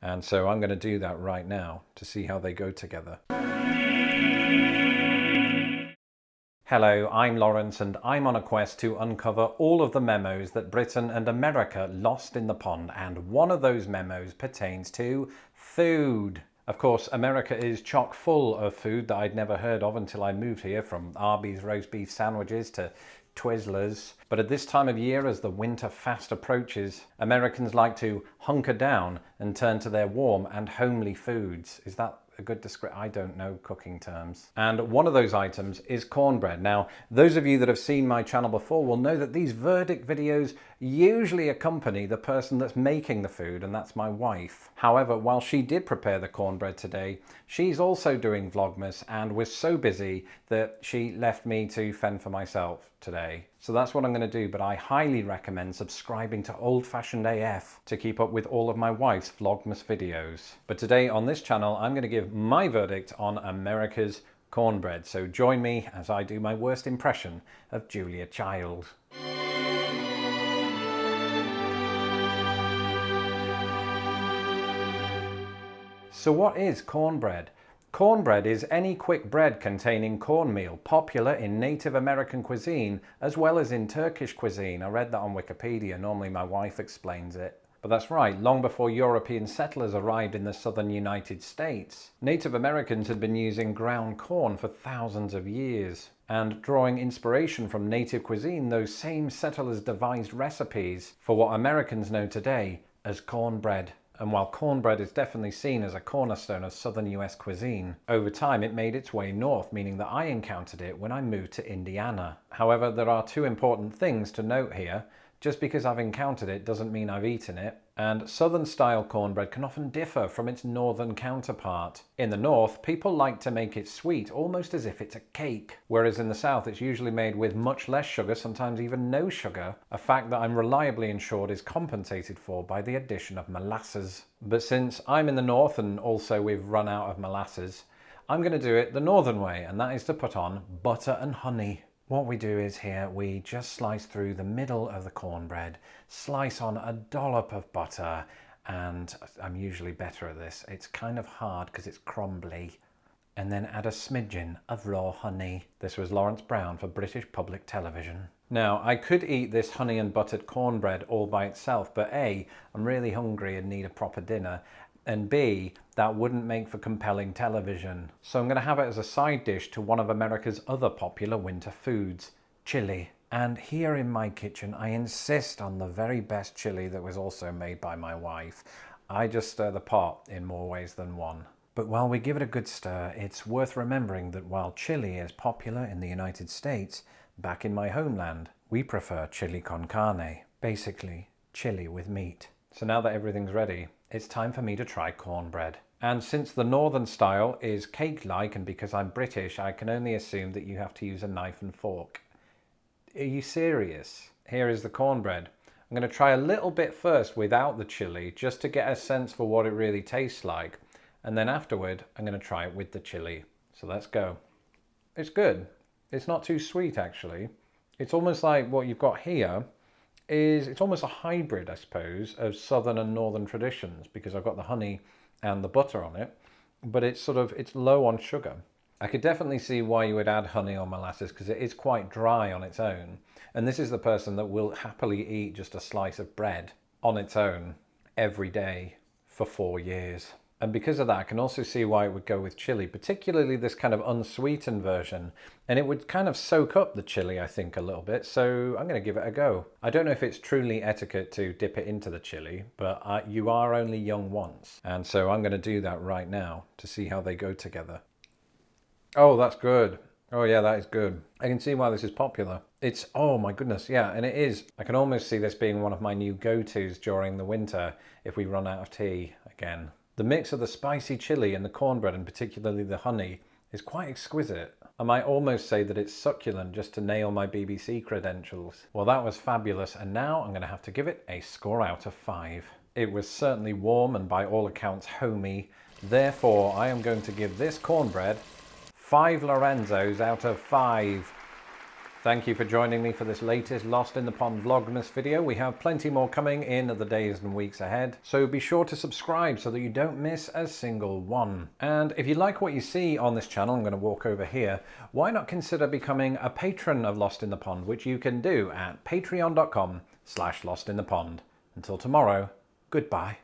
And so I'm going to do that right now to see how they go together. Hello, I'm Lawrence and I'm on a quest to uncover all of the memos that Britain and America lost in the pond, and one of those memos pertains to food. Of course, America is chock full of food that I'd never heard of until I moved here, from Arby's roast beef sandwiches to Twizzlers. But at this time of year, as the winter fast approaches, Americans like to hunker down and turn to their warm and homely foods. Is that a good description? I don't know cooking terms. And one of those items is cornbread. Now, those of you that have seen my channel before will know that these verdict videos usually accompany the person that's making the food, and that's my wife. However, while she did prepare the cornbread today, she's also doing Vlogmas and was so busy that she left me to fend for myself today. So that's what I'm going to do, but I highly recommend subscribing to Old Fashioned AF to keep up with all of my wife's Vlogmas videos. But today on this channel, I'm going to give my verdict on America's cornbread. So join me as I do my worst impression of Julia Child. So what is cornbread? Cornbread is any quick bread containing cornmeal, popular in Native American cuisine as well as in Turkish cuisine. I read that on Wikipedia. Normally my wife explains it. But that's right, long before European settlers arrived in the southern United States, Native Americans had been using ground corn for thousands of years. And drawing inspiration from native cuisine, those same settlers devised recipes for what Americans know today as cornbread. And while cornbread is definitely seen as a cornerstone of southern US cuisine, over time it made its way north, meaning that I encountered it when I moved to Indiana. However, there are two important things to note here. Just because I've encountered it doesn't mean I've eaten it. And southern style cornbread can often differ from its northern counterpart. In the north, people like to make it sweet, almost as if it's a cake. Whereas in the south, it's usually made with much less sugar, sometimes even no sugar, a fact that I'm reliably assured is compensated for by the addition of molasses. But since I'm in the north and also we've run out of molasses, I'm going to do it the northern way, and that is to put on butter and honey. What we do is here, we just slice through the middle of the cornbread, slice on a dollop of butter, and I'm usually better at this. It's kind of hard because it's crumbly. And then add a smidgen of raw honey. This was Lawrence Brown for British Public Television. Now, I could eat this honey and buttered cornbread all by itself, but A, I'm really hungry and need a proper dinner, and B, that wouldn't make for compelling television. So I'm going to have it as a side dish to one of America's other popular winter foods, chili. And here in my kitchen, I insist on the very best chili that was also made by my wife. I just stir the pot in more ways than one. But while we give it a good stir, it's worth remembering that while chili is popular in the United States, back in my homeland, we prefer chili con carne. Basically, chili with meat. So now that everything's ready, it's time for me to try cornbread. And since the northern style is cake-like, and because I'm British, I can only assume that you have to use a knife and fork. Are you serious? Here is the cornbread. I'm going to try a little bit first without the chili, just to get a sense for what it really tastes like. And then afterward, I'm going to try it with the chili. So let's go. It's good. It's not too sweet, actually. It's almost like what you've got here it's almost a hybrid, I suppose, of southern and northern traditions, because I've got the honey and the butter on it, but it's low on sugar. I could definitely see why you would add honey or molasses, because it is quite dry on its own. And this is the person that will happily eat just a slice of bread on its own every day for 4 years. And because of that, I can also see why it would go with chili, particularly this kind of unsweetened version. And it would kind of soak up the chili, I think, a little bit. So I'm going to give it a go. I don't know if it's truly etiquette to dip it into the chili, but you are only young once. And so I'm going to do that right now to see how they go together. Oh, that's good. Oh yeah, that is good. I can see why this is popular. It's, oh my goodness, yeah, and it is. I can almost see this being one of my new go-tos during the winter if we run out of tea again. The mix of the spicy chili and the cornbread, and particularly the honey, is quite exquisite. I might almost say that it's succulent just to nail my BBC credentials. Well, that was fabulous, and now I'm going to have to give it a score out of 5. It was certainly warm and by all accounts homey. Therefore, I am going to give this cornbread 5 Lorenzos out of 5. Thank you for joining me for this latest Lost in the Pond Vlogmas video. We have plenty more coming in the days and weeks ahead, so be sure to subscribe so that you don't miss a single one. And if you like what you see on this channel, I'm going to walk over here, why not consider becoming a patron of Lost in the Pond, which you can do at patreon.com/lostinthepond. Until tomorrow, goodbye.